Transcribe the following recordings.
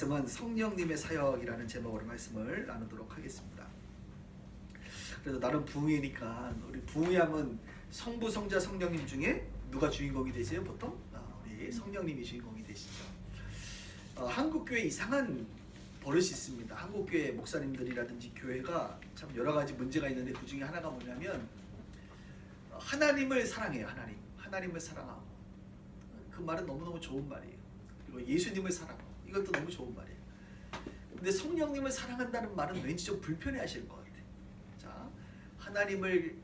말씀은 성령님의 사역이라는 제목으로 말씀을 나누도록 하겠습니다. 그래서 나름 부흥회니까 우리 부흥회하면 성부, 성자, 성령님 중에 누가 주인공이 되세요? 보통 우리 성령님이 주인공이 되시죠. 한국교회 이상한 버릇이 있습니다. 한국교회 목사님들이라든지 교회가 참 여러 가지 문제가 있는데 그 중에 하나가 뭐냐면 하나님을 사랑해요. 하나님을 사랑하고, 그 말은 너무너무 좋은 말이에요. 그리고 예수님을 사랑하고, 이것도 너무 좋은 말이에요. 근데 성령님을 사랑한다는 말은 왠지 좀 불편해 하실 것 같아요. 자, 하나님을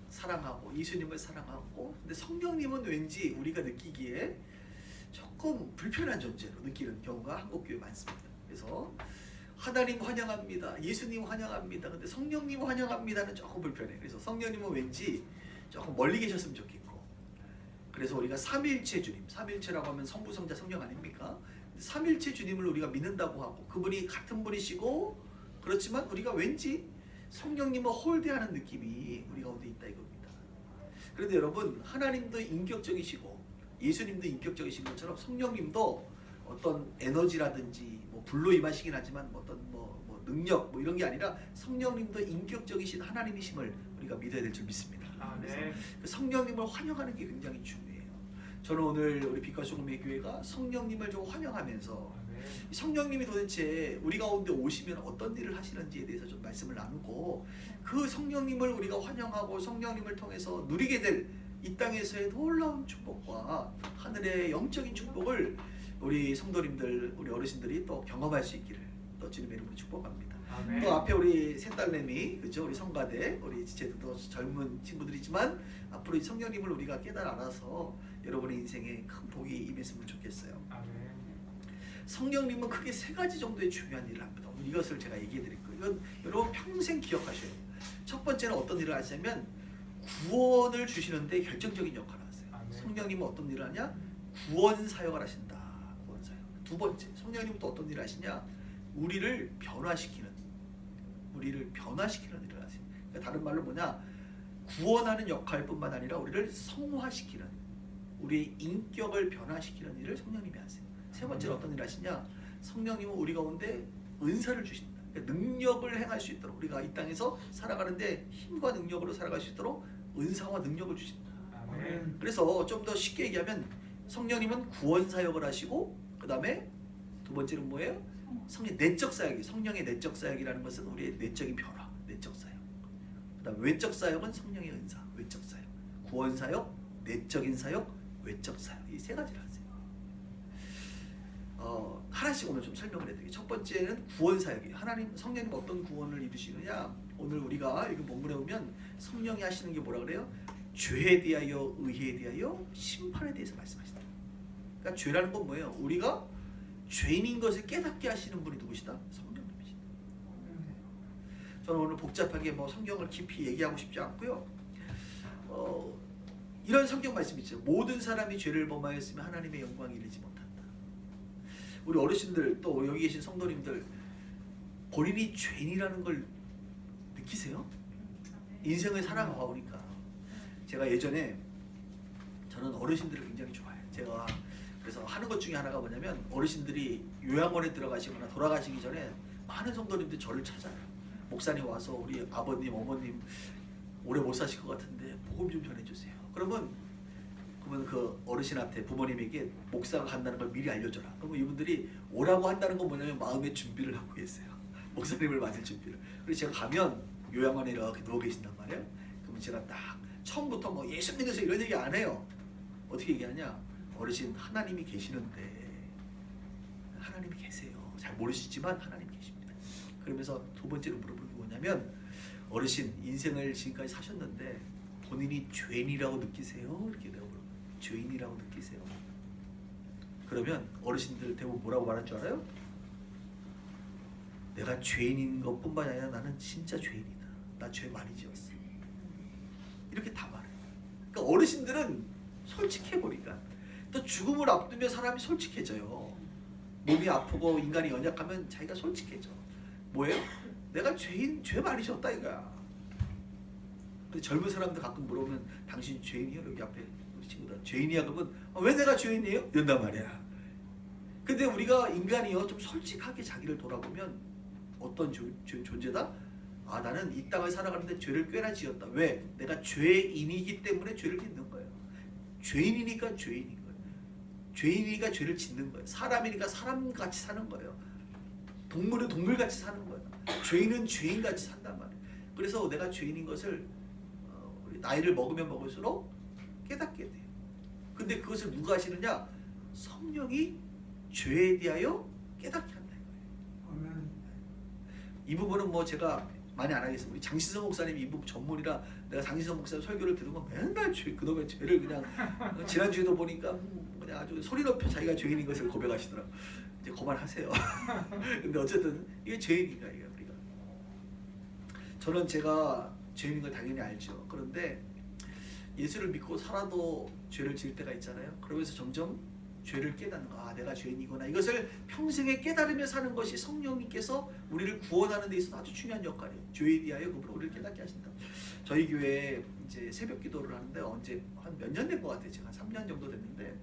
사랑하고 예수님을 사랑하고, 근데 성령님은 왠지 우리가 느끼기에 조금 불편한 존재로 느끼는 경우가 한국교회에 많습니다. 그래서 하나님 환영합니다, 예수님 환영합니다, 근데 성령님 환영합니다는 조금 불편해. 그래서 성령님은 왠지 조금 멀리 계셨으면 좋겠고, 그래서 우리가 삼위일체 주님, 삼위일체라고 하면 성부, 성자, 성령 아닙니까? 삼위일체 주님을 우리가 믿는다고 하고, 그분이 같은 분이시고, 그렇지만 우리가 왠지 성령님을 홀대하는 느낌이 우리 가운데 있다 이겁니다. 그런데 여러분, 하나님도 인격적이시고 예수님도 인격적이신 것처럼 성령님도 어떤 에너지라든지 뭐 불로 임하시긴 하지만 어떤 능력 이런 게 아니라 성령님도 인격적이신 하나님이심을 우리가 믿어야 될 줄 믿습니다. 네. 그 성령님을 환영하는 게 굉장히 중요해요. 저는 오늘 우리 빛과 소금의 교회가 성령님을 좀 환영하면서 성령님이 도대체 우리 가운데 오시면 어떤 일을 하시는지에 대해서 좀 말씀을 나누고, 그 성령님을 우리가 환영하고 성령님을 통해서 누리게 될 이 땅에서의 놀라운 축복과 하늘의 영적인 축복을 우리 성도님들, 우리 어르신들이 또 경험할 수 있기를 또 주님의 이름으로 축복합니다. 아멘. 또 앞에 우리 셋딸내미, 그죠? 우리 성가대, 우리 지체도 젊은 친구들이지만 앞으로 이 성령님을 우리가 알아서 여러분의 인생에 큰 복이 임했으면 좋겠어요. 아멘. 성령님은 크게 세 가지 정도의 중요한 일을 합니다. 오늘 이것을 제가 얘기해 드릴 거예요. 이건 여러분 평생 기억하셔야 돼요. 첫 번째는 어떤 일을 하시냐면 구원을 주시는데 결정적인 역할을 하세요. 아멘. 성령님은 어떤 일을 하냐? 구원 사역을 하신다. 구원 사역. 두 번째, 성령님은 또 어떤 일을 하시냐? 우리를 변화시키는 일을 하세요. 그러니까 다른 말로 뭐냐? 구원하는 역할뿐만 아니라 우리를 성화시키는, 우리의 인격을 변화시키는 일을 성령님이 하세요. 세 번째는 어떤 일을 하시냐? 성령님은 우리 가운데 은사를 주신다. 그러니까 능력을 행할 수 있도록, 우리가 이 땅에서 살아가는데 힘과 능력으로 살아갈 수 있도록 은사와 능력을 주신다. 아멘. 그래서 좀 더 쉽게 얘기하면 성령님은 구원 사역을 하시고, 그 다음에 두 번째는 뭐예요? 성령 내적 사역이, 성령의 내적 사역이라는 것은 우리의 내적인 변화, 내적 사역. 그다음 외적 사역은 성령의 은사, 외적 사역. 구원 사역, 내적인 사역, 외적 사역. 이 세 가지를 하세요. 하나씩 오늘 좀 설명을 해드릴게요. 첫 번째는 구원 사역이에요. 하나님, 성령님 어떤 구원을 이루시느냐? 오늘 우리가 이 본문에 보면 성령이 하시는 게 뭐라 그래요? 죄에 대하여, 의에 대하여, 심판에 대해서 말씀하시다. 그러니까 죄라는 건 뭐예요? 우리가 죄인인 것을 깨닫게 하시는 분이 누구시다? 성령님이시다. 저는 오늘 복잡하게 성경을 깊이 얘기하고 싶지 않고요. 이런 성경 말씀 있죠. 모든 사람이 죄를 범하였으면 하나님의 영광이 이르지 못한다. 우리 어르신들, 또 여기 계신 성도님들, 본인이 죄인이라는 걸 느끼세요? 인생을 살아가보니까. 제가 예전에, 저는 어르신들을 굉장히 좋아해요. 제가 그래서 하는 것 중에 하나가 뭐냐면, 어르신들이 요양원에 들어가시거나 돌아가시기 전에 많은 성도님들이 저를 찾아요. 목사님 와서 우리 아버님, 어머님 오래 못 사실 것 같은데 복음 좀 전해주세요. 그러면 그 어르신한테, 부모님에게 목사가 간다는 걸 미리 알려줘라. 그러면 이분들이 오라고 한다는 건 뭐냐면 마음의 준비를 하고 계세요. 목사님을 맞을 준비를. 그래서 제가 가면 요양원에 이렇게 누워 계신단 말이에요. 그러면 제가 딱 처음부터 예수 믿어서 이런 얘기 안 해요. 어떻게 얘기하냐? 어르신, 하나님이 계시는데, 하나님이 계세요. 잘 모르시지만 하나님 계십니다. 그러면서 두 번째로 물어보는 게 뭐냐면, 어르신, 인생을 지금까지 사셨는데 본인이 죄인이라고 느끼세요? 이렇게 내가 물어봐요. 죄인이라고 느끼세요? 그러면 어르신들 대부분 뭐라고 말할 줄 알아요? 내가 죄인인 것뿐만 아니라 나는 진짜 죄인이다. 나 죄 많이 지었어. 이렇게 다 말해요. 그러니까 어르신들은 솔직해 보니까, 또 죽음을 앞두면 사람이 솔직해져요. 몸이 아프고 인간이 연약하면 자기가 솔직해져. 뭐예요? 내가 죄 많이 졌다 이거야. 근데 젊은 사람들 가끔 물어보면 당신 죄인이요? 여기 앞에 우리 친구들 죄인이야? 그러면 왜 내가 죄인이에요? 이런단 말이야. 근데 우리가 인간이요 좀 솔직하게 자기를 돌아보면 어떤 존재다? 아 나는 이 땅을 살아가는데 죄를 꽤나 지었다. 왜? 내가 죄인이기 때문에 죄를 짓는 거예요. 죄인이니까 죄인인 거예요. 죄인이니까 죄를 짓는 거예요. 사람이니까 사람같이 사는 거예요. 동물은 동물같이 사는 거예요. 죄인은 죄인같이 산단 말이에요. 그래서 내가 죄인인 것을 우리 나이를 먹으면 먹을수록 깨닫게 돼요. 근데 그것을 누가 하시느냐? 성령이 죄에 대하여 깨닫게 한다는 거예요. 아멘. 이 부분은 뭐 제가 많이 안 하겠습니다. 우리 장신성 목사님이 이 부분 전문이라 내가 장신성 목사님 설교를 들으면 맨날 그놈의 죄를 그냥 지난주에도 보니까 그냥 아주 소리 높여 자기가 죄인인 것을 고백하시더라고요. 이제 그만하세요. 근데 어쨌든 이게 죄인인가 이게 우리가. 저는 제가 죄인인 걸 당연히 알죠. 그런데 예수를 믿고 살아도 죄를 지을 때가 있잖아요. 그러면서 점점 죄를 깨닫는 거. 아 내가 죄인이구나. 이것을 평생에 깨달으며 사는 것이 성령님께서 우리를 구원하는 데 있어서 아주 중요한 역할이에요. 죄에 대하여 그분은 우리를 깨닫게 하신다. 저희 교회에 이제 새벽 기도를 하는데 언제 한 몇 년 된 것 같아요. 제가 한 3년 정도 됐는데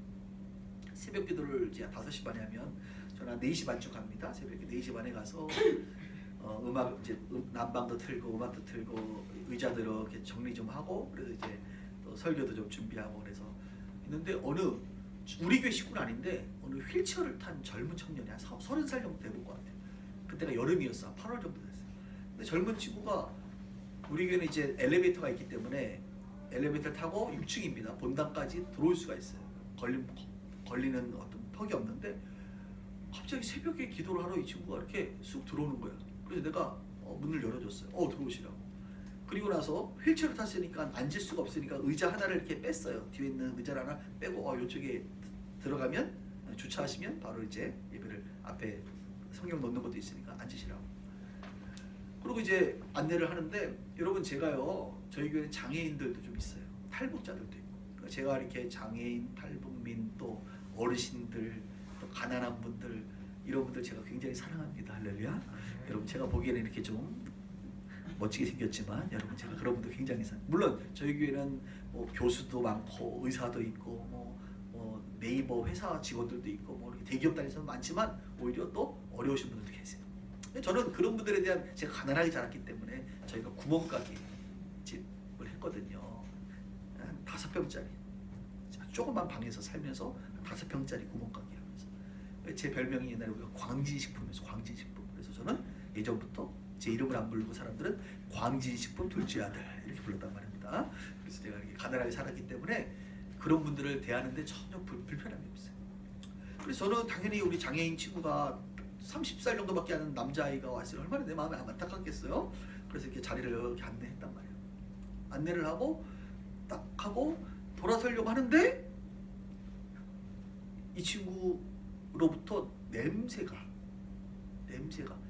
새벽 기도를 이제 5시 반에 하면 저는 한 4시 반쯤 갑니다. 새벽에 4시 반에 가서 음악 이제 난방도 틀고 음악도 틀고 의자들 이렇게 정리 좀 하고 그래서 이제 또 설교도 좀 준비하고 그래서 있는데 어느 우리 교회 식구는 아닌데 어느 휠체어를 탄 젊은 청년이 한 30살 정도 돼본 것 같아요. 그때가 여름이었어. 8월 정도 됐어요. 근데 젊은 친구가 우리 교회는 이제 엘리베이터가 있기 때문에 엘리베이터 타고 6층입니다. 본당까지 들어올 수가 있어요. 걸리는 어떤 턱이 없는데 갑자기 새벽에 기도를 하러 이 친구가 이렇게 쑥 들어오는 거예요. 그래서 내가 문을 열어줬어요. 들어오시라고. 그리고 나서 휠체어를 탔으니까 앉을 수가 없으니까 의자 하나를 이렇게 뺐어요. 뒤에 있는 의자를 하나 빼고 이쪽에 들어가면 주차하시면 바로 이제 예배를 앞에 성경 놓는 것도 있으니까 앉으시라고. 그리고 이제 안내를 하는데 여러분 제가요 저희 교회는 장애인들도 좀 있어요. 탈북자들도 있고. 그러니까 제가 이렇게 장애인, 탈북민 또 어르신들 또 가난한 분들 이런 분들 제가 굉장히 사랑합니다. 할렐루야. 여러분 제가 보기에는 이렇게 좀 멋지게 생겼지만 여러분 제가 그런 분들 굉장히 물론 저희 교회는 뭐 교수도 많고 의사도 있고 뭐 네이버 회사 직원들도 있고 뭐 이렇게 대기업 다니서 많지만 오히려 또 어려우신 분들도 계세요. 근데 저는 그런 분들에 대한 제가 가난하게 자랐기 때문에 저희가 구멍가게 집을 했거든요. 한 5평짜리 조그만 방에서 살면서 5평짜리 구멍가게 하면서 제 별명이 옛날에 우리가 광진식품에서 광진식품. 그래서 저는 예전부터 제 이름을 안 부르고 사람들은 광진식품 둘째 아들 이렇게 불렀단 말입니다. 그래서 제가 이렇게 가난하게 살았기 때문에 그런 분들을 대하는데 전혀 불편함이 없어요. 그래서 저는 당연히 우리 장애인 친구가 30살 정도밖에 안 하는 남자아이가 왔으면 얼마나 내 마음이 안타깝겠어요. 그래서 이렇게 자리를 이렇게 안내했단 말이에요. 안내를 하고 딱 하고 돌아서려고 하는데 이 친구로부터 냄새가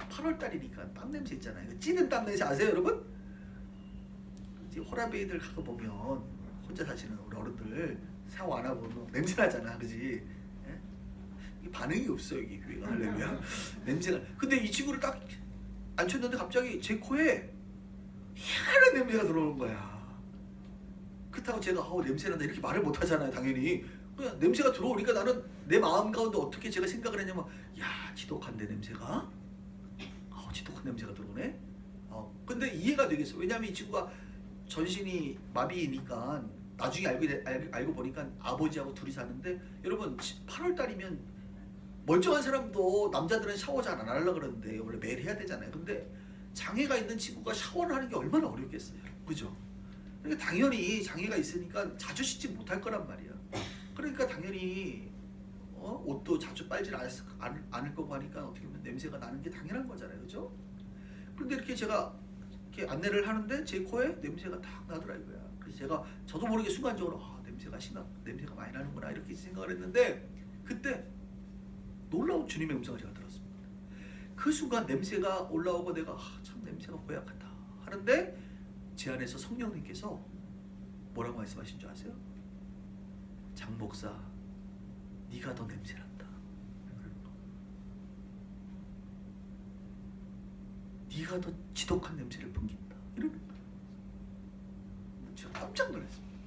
8월달이니까 땀 냄새 있잖아요. 찌든 땀 냄새 아세요 여러분? 이제 호라베이들 가서 보면 혼자 사시는 우리 어른들 샤워 안 하고 냄새 나잖아, 그지? 예? 이게 반응이 없어요 이게 교회가. 할렐루야. 냄새가. 근데 이 친구를 딱 앉혔는데 갑자기 제 코에 희한한 냄새가 들어오는 거야. 그렇다고 제가 냄새 난다 이렇게 말을 못 하잖아요 당연히. 그냥 냄새가 들어오니까 나는 내 마음 가운데 어떻게 제가 생각을 했냐면 야 지독한데 냄새가? 지독한 냄새가 들어오네? 근데 이해가 되겠어. 왜냐면 이 친구가 전신이 마비니까 나중에 알고 보니까 아버지하고 둘이 사는데 여러분 8월달이면 멀쩡한 사람도 남자들은 샤워 잘 안 하려고 그러는데 원래 매일 해야 되잖아요. 근데 장애가 있는 친구가 샤워를 하는 게 얼마나 어렵겠어요. 그죠? 그러니까 당연히 장애가 있으니까 자주 씻지 못할 거란 말이야. 그러니까 당연히 옷도 자주 빨질 않을 거고 하니까 어떻게 보면 냄새가 나는 게 당연한 거잖아요. 그죠? 그런데 이렇게 제가 이렇게 안내를 하는데 제 코에 냄새가 딱 나더라 이거야. 그래서 저도 모르게 순간적으로 냄새가 많이 나는구나 이렇게 생각을 했는데 그때 놀라운 주님의 음성을 제가 들었습니다. 그 순간 냄새가 올라오고 내가 참 냄새가 고약하다 하는데 제 안에서 성령님께서 뭐라고 말씀하신 줄 아세요? 장 목사, 네가 더 냄새난다. 네가 더 지독한 냄새를 풍긴다. 이러는 거예요. 제가 깜짝 놀랐습니다.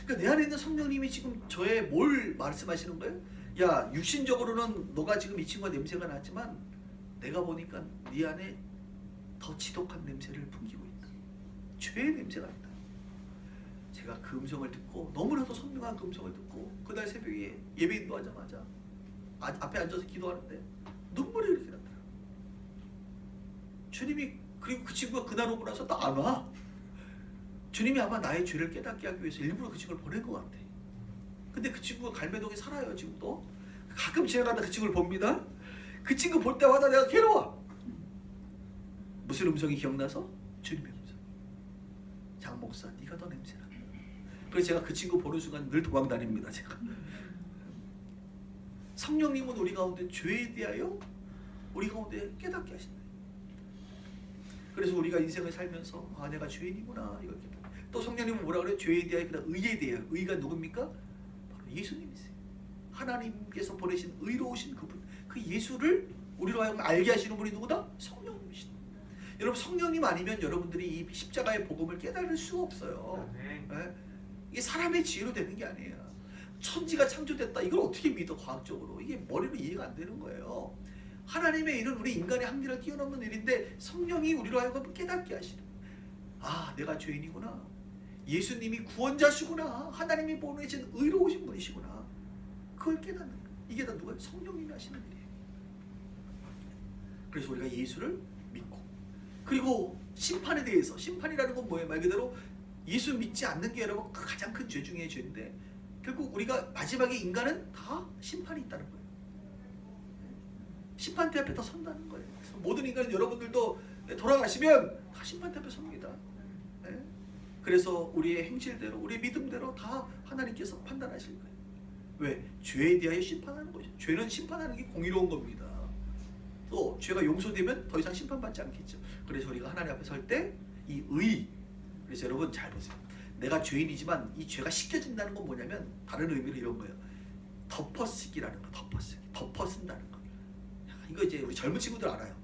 그러니까 내 안에 있는 성령님이 지금 저의 뭘 말씀하시는 거예요? 야, 육신적으로는 너가 지금 이 친구가 냄새가 나지만 내가 보니까 네 안에 더 지독한 냄새를 풍기고 있다. 죄의 냄새가 있다. 제가 그 음성을 듣고, 너무나도 선명한 그 음성을 듣고, 그날 새벽에 예배 인도하자마자 앞에 앉아서 기도하는데 눈물이 이렇게 났더라. 주님이, 그리고 그 친구가 그날 오고 나서 또 안 와. 주님이 아마 나의 죄를 깨닫게 하기 위해서 일부러 그 친구를 보낸 것 같아. 근데 그 친구가 갈매동에 살아요. 지금도 가끔 지나가다 그 친구를 봅니다. 그 친구 볼 때마다 내가 괴로워. 무슨 음성이 기억나서? 주님의 음성. 장 목사, 네가 더 냄새나. 그래서 제가 그 친구 보는 순간 늘 도망다닙니다. 제가. 성령님은 우리 가운데 죄에 대하여 우리 가운데 깨닫게 하신다. 그래서 우리가 인생을 살면서 아, 내가 죄인이구나 이걸 깨닫. 또 성령님은 뭐라 그래요? 죄에 대하여, 그다음 의에 대하여. 의가 누굽니까? 바로 예수님이세요. 하나님께서 보내신 의로우신 그분. 그 예수를 우리로 하여금 알게 하시는 분이 누구다? 성령님이시다. 여러분, 성령님 아니면 여러분들이 이 십자가의 복음을 깨달을 수가 없어요. 네? 이게 사람의 지혜로 되는 게 아니에요. 천지가 창조됐다. 이걸 어떻게 믿어? 과학적으로. 이게 머리로 이해가 안 되는 거예요. 하나님의 일은 우리 인간의 한계를 뛰어넘는 일인데 성령이 우리로 하여금 깨닫게 하시는. 아, 내가 죄인이구나. 예수님이 구원자시구나. 하나님이 보내신 의로우신 분이시구나. 그걸 깨닫는 거예요. 이게 다 누가? 성령님이 하시는 일이에요. 그래서 우리가 예수를 믿고, 그리고 심판에 대해서, 심판이라는 건 뭐예요? 말 그대로 예수 믿지 않는 게 여러분 가장 큰 죄 중에 죄인데, 결국 우리가 마지막에 인간은 다 심판이 있다는 거예요. 심판대 앞에 다 선다는 거예요. 그래서 모든 인간은, 여러분들도 돌아가시면 다 심판대 앞에 섭니다. 그래서 우리의 행실대로, 우리의 믿음대로 다 하나님께서 판단하실 거예요. 왜? 죄에 대하여 심판하는 거죠. 죄는 심판하는 게 공의로운 겁니다. 또 죄가 용서되면 더 이상 심판받지 않겠죠. 그래서 우리가 하나님 앞에 설 때 이 의, 그래서 여러분 잘 보세요. 내가 죄인이지만 이 죄가 씻겨진다는 건 뭐냐면, 다른 의미로 이런 거예요. 덮어쓰기라는 거. 덮어쓴다는 거. 이거 이제 우리 젊은 친구들 알아요.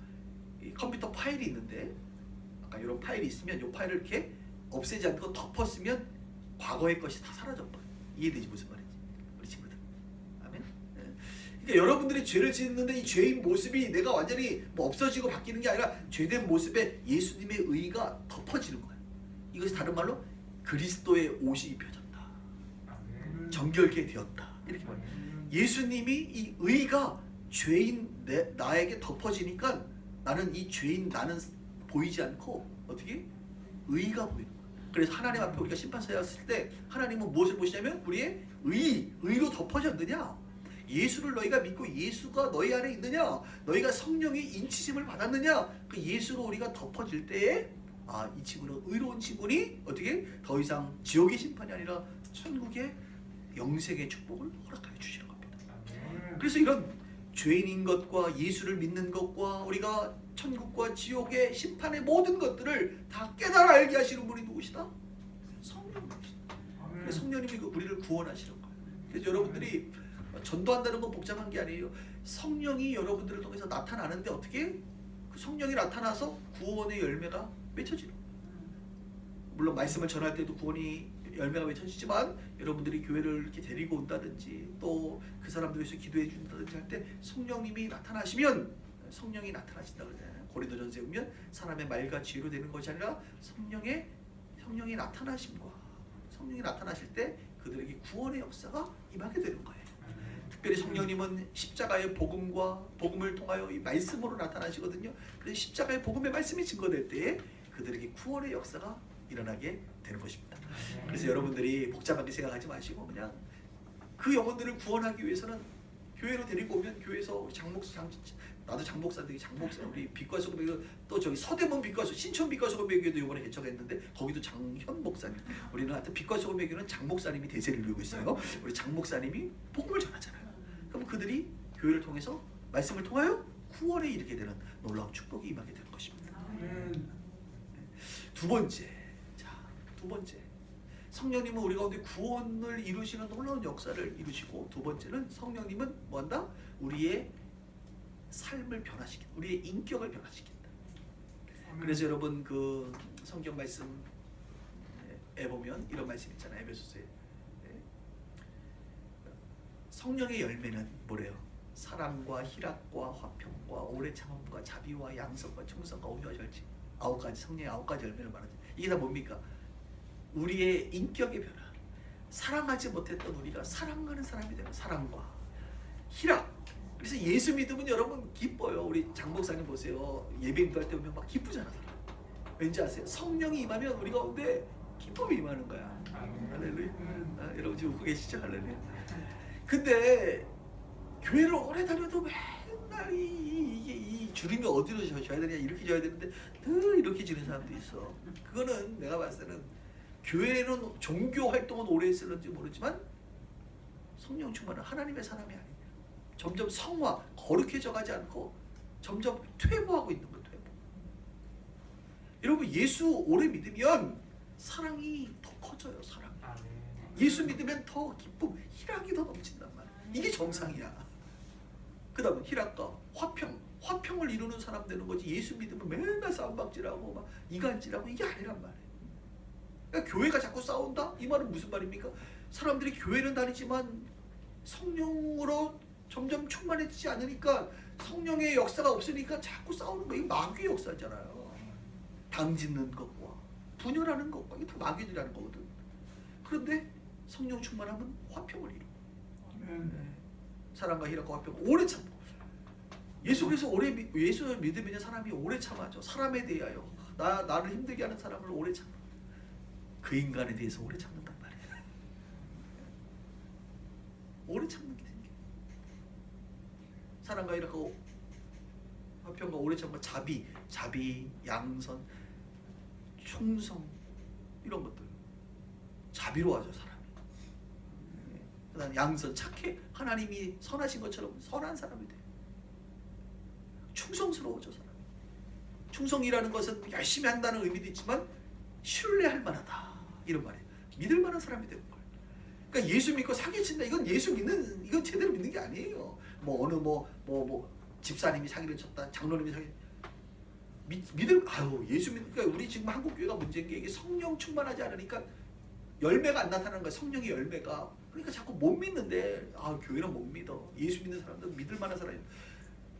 이 컴퓨터 파일이 있는데, 아까 이런 파일이 있으면 이 파일을 이렇게 없애지 않고 덮었으면 과거의 것이 다 사라져버려요. 이해되지 무슨 말인지? 우리 친구들. 아멘. 그러니까 여러분들이 죄를 짓는데 이 죄인 모습이 내가 완전히 뭐 없어지고 바뀌는 게 아니라, 죄된 모습에 예수님의 의가 덮어지는 거예요. 이것이 다른 말로 그리스도의 옷이 입혀졌다. 정결케 되었다. 이렇게 말해요. 예수님이 이 의가 죄인 나에게 덮어지니까 나는 이 죄인 나는 보이지 않고 어떻게? 의가 보이는 거예요. 그래서 하나님 앞에 우리가 심판서에 왔을 때 하나님은 무엇을 보시냐면 우리의 의로 덮어졌느냐? 예수를 너희가 믿고 예수가 너희 안에 있느냐? 너희가 성령의 인치심을 받았느냐? 그 예수로 우리가 덮어질 때에 아, 이 친구는 의로운 친구니 어떻게? 더 이상 지옥의 심판이 아니라 천국의 영생의 축복을 허락하여 주시는 겁니다. 그래서 이런 죄인인 것과 예수를 믿는 것과 우리가 천국과 지옥의 심판의 모든 것들을 다 깨달아 알게 하시는 분이 누구시다? 성령님이시다. 그래서 성령님이 우리를 구원하시는 거예요. 그래서 여러분들이 전도한다는 건 복잡한 게 아니에요. 성령이 여러분들을 통해서 나타나는데 어떻게? 그 성령이 나타나서 구원의 열매가 맺혀지는 거예요. 물론 말씀을 전할 때도 구원이 열매가 맺혀지지만, 여러분들이 교회를 이렇게 데리고 온다든지 또 그 사람들 위해서 기도해 준다든지 할 때 성령님이 나타나시면, 성령이 나타나신다고 그러잖아요. 고린도전서에 보면 사람의 말과 지혜로 되는 것이 아니라 성령이 나타나심과, 성령이 나타나실 때 그들에게 구원의 역사가 임하게 되는 거예요. 특별히 성령님은 십자가의 복음을 통하여 이 말씀으로 나타나시거든요. 그래서 십자가의 복음의 말씀이 증거될 때 그들에게 구원의 역사가 일어나게 되는 것입니다. 그래서 여러분들이 복잡하게 생각하지 마시고 그냥 그 영혼들을 구원하기 위해서는 교회로 데리고 오면, 교회에서 나도 장목사들이 우리 빛과소금회, 또 저기 서대문 빛과소, 신촌 빛과소금회교도 이번에 개척했는데 거기도 장현 목사님, 우리는 하여튼 빛과소금회교는 장 목사님이 대세를 이루고 있어요. 우리 장 목사님이 복음을 전하잖아요. 그럼 그들이 교회를 통해서 말씀을 통하여 구원에 이르게 되는 놀라운 축복이 임하게 되는 것입니다. 두 번째, 성령님은 우리 가운데 구원을 이루시는 놀라운 역사를 이루시고, 두 번째는 성령님은 뭐한다? 우리의 삶을 변화시킨다. 우리의 인격을 변화시킨다. 그래서 여러분 그 성경 말씀에 보면 이런 말씀 있잖아요. 에베소서에 성령의 열매는 뭐래요? 사랑과 희락과 화평과 오래 참음과 자비와 양선과 충성과 온유와 절제. 9가지 성령의 9가지 열매를 말하지. 이게 다 뭡니까? 우리의 인격의 변화. 사랑하지 못했던 우리가 사랑하는 사람이 되는 사랑과 희락. 그래서 예수 믿으면 여러분 기뻐요. 우리 장 목사님 보세요. 예배 인도할 때 오면 막 기쁘잖아. 왠지 아세요? 성령이 임하면 우리 가운데 기쁨이 임하는 거야. 할렐루야. 여러분 지금 웃고 계시죠? 할렐루야. 근데 교회를 오래 다녀도 맨날 이 주름이 어디로 져야 되냐 이렇게 져야 되는데 늘 이렇게 지는 사람도 있어. 그거는 내가 봤을 때는 교회는 종교 활동은 오래 했을는지 모르지만 성령 충만한 하나님의 사람이 아니에요. 점점 성화, 거룩해져 가지 않고 점점 퇴보하고 있는 거예요. 퇴보. 여러분 예수 오래 믿으면 사랑이 더 커져요. 사랑. 예수 믿으면 더 기쁨, 희락이 더 넘친단 말이야. 이게 정상이야. 그 다음에 희락과 화평을 이루는 사람 되는 거지. 예수 믿으면 맨날 싸움박질하고 막 이간질하고 이게 아니란 말이에요. 그러니까 교회가 자꾸 싸운다? 이 말은 무슨 말입니까? 사람들이 교회는 다니지만 성령으로 점점 충만해지지 않으니까 성령의 역사가 없으니까 자꾸 싸우는 거. 이게 마귀의 역사잖아요. 당짓는 것과 분열하는 것과 이게 다 마귀들이 하는 거거든. 그런데 성령 충만하면 화평을 이루고 사랑과 희락과 화평 오래 참고. 예수께서 예수 믿으면 사람이 오래 참아죠. 사람에 대하여 나를 힘들게 하는 사람을 오래 참아. 그 인간에 대해서 오래 참는단 말이에요. 오래 참는 게 생겨. 사랑과 희락과 화평과 오래 참고 자비, 양선, 충성 이런 것들. 자비로워하죠 사람이. 그다음 양선 착해. 하나님이 선하신 것처럼 선한 사람이 돼. 충성스러워져 사람이. 충성이라는 것은 열심히 한다는 의미도 있지만 신뢰할 만하다 이런 말이에요. 믿을 만한 사람이 되는 거예요. 그러니까 예수 믿고 사기친다. 이건 이건 제대로 믿는 게 아니에요. 뭐 어느 집사님이 사기를 쳤다. 장로님이 예수 믿으니까 우리 지금 한국 교회가 문제인 게 이게 성령 충만하지 않으니까 열매가 안 나타나는 거야. 성령의 열매가. 그러니까 자꾸 못 믿는데 교회는 못 믿어. 예수 믿는 사람들은 믿을 만한 사람이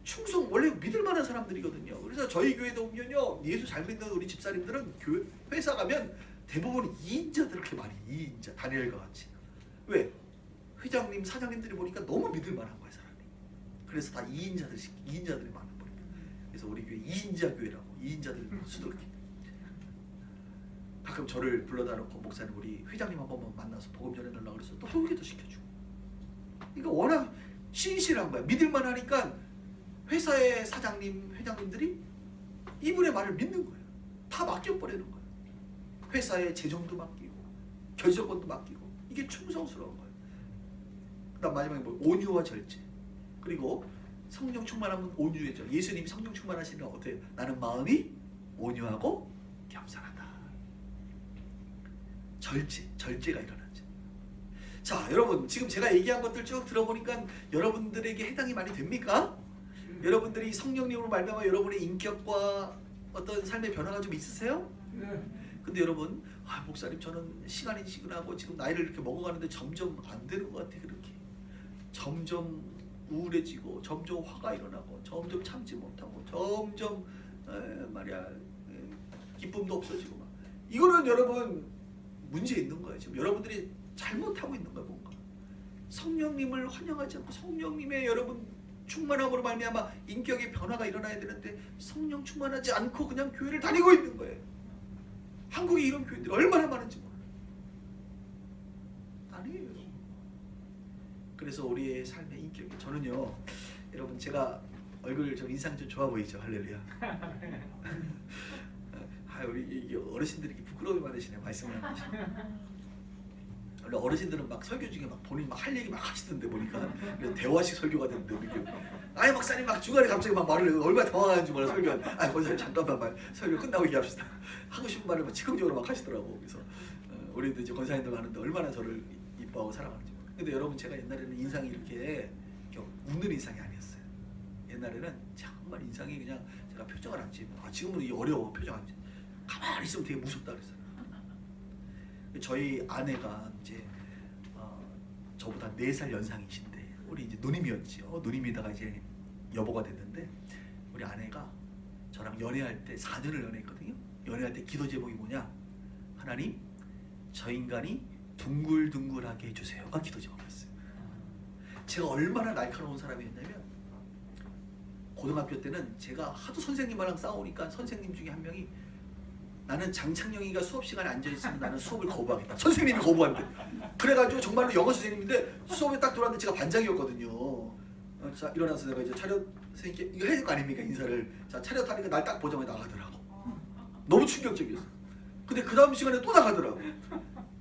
충성 원래 믿을 만한 사람들이거든요. 그래서 저희 교회도 보면요 예수 잘 믿는 우리 집사님들은 교회 회사 가면 대부분 2인자들 그렇게 많이 2인자 다니엘과 같이. 왜? 회장님 사장님들이 보니까 너무 믿을 만한 거야 사람이. 그래서 다 2인자들이 많은 거니까. 그래서 우리 교회 2인자 교회라고 2인자들 수두룩해. 가끔 저를 불러다 놓고 목사님 우리 회장님 한 번만 만나서 복음 전해달라고 그래서 또 소개도 시켜주고. 그러니까 워낙 신실한 거야. 믿을만 하니까 회사의 회장님들이 이분의 말을 믿는 거예요. 다 맡겨버리는 거예요. 회사의 재정도 맡기고 결정권도 맡기고. 이게 충성스러운 거예요. 그 다음 마지막에 온유와 절제. 그리고 성령 충만하면 온유해져. 예수님이 성령 충만하시는 건 어때요? 나는 마음이 온유하고 겸손하다. 절제가 일어나죠. 자, 여러분 지금 제가 얘기한 것들 쭉 들어보니까 여러분들에게 해당이 많이 됩니까? 여러분들이 성령님으로 말미암아 여러분의 인격과 어떤 삶의 변화가 좀 있으세요? 네. 근데 여러분, 목사님 저는 시간이 지나고 지금 나이를 이렇게 먹어가는데 점점 안 되는 것 같아. 그렇게 점점 우울해지고 점점 화가 일어나고 점점 참지 못하고 점점 기쁨도 없어지고 막. 이거는 여러분 문제 있는 거예요. 지금 여러분들이 잘못하고 있는 거예요. 뭔가 성령님을 환영하지 않고 성령님의 여러분 충만함으로 말미암아 인격의 변화가 일어나야 되는데 성령 충만하지 않고 그냥 교회를 다니고 있는 거예요. 한국에 이런 교회들이 얼마나 많은지 몰라요. 아니에요. 그래서 우리의 삶의 인격이 저는요 여러분 제가 얼굴 좀 인상 좀 좋아 보이죠? 할렐루야. 우리 어르신들이 부끄러움이 많으시네. 말씀을 하시고. 원래 어르신들은 막 설교 중에 막 본인 막 할 얘기 막 하시던데 보니까 그래서 대화식 설교가 됐는데 우리 목사님 막 중간에 갑자기 막 말을 얼마나 당황하는지 몰라 설교한. 권사님 잠깐만 설교 끝나고 얘기합시다. 하고 싶은 말을 막 즉흥적으로 막 하시더라고. 그래서 우리도 이제 권사님들 하는데 얼마나 저를 이뻐하고 사랑하는지. 근데 여러분 제가 옛날에는 인상이 이렇게 웃는 인상이 아니었어요. 옛날에는 정말 인상이 그냥 제가 표정을 안 지으면 지금은 이게 어려워 표정 안 지. 가만히 있으면 되게 무섭다 그랬어요. 저희 아내가 이제 저보다 4살 연상이신데 우리 이제 누님이었지요. 누님이다가 이제 여보가 됐는데 우리 아내가 저랑 연애할 때 4년을 연애했거든요. 연애할 때 기도 제목이 뭐냐? 하나님, 저 인간이 둥글둥글하게 해주세요가 기도 제목이었어요. 제가 얼마나 날카로운 사람이었냐면 고등학교 때는 제가 하도 선생님이랑 싸우니까 선생님 중에 한 명이 나는 장창영이가 수업 시간에 앉아있으면 나는 수업을 거부하겠다. 선생님이 거부한대. 그래가지고 정말로 영어 선생님인데 수업에 딱 들어왔는데 제가 반장이었거든요. 자, 일어나서 내가 이제 차렷 선생님께 이거 해야 될 거 아닙니까? 인사를. 자, 차렷 하니까 날 딱 보자마자 나가더라고. 너무 충격적이었어. 근데 그 다음 시간에 또 나가더라고.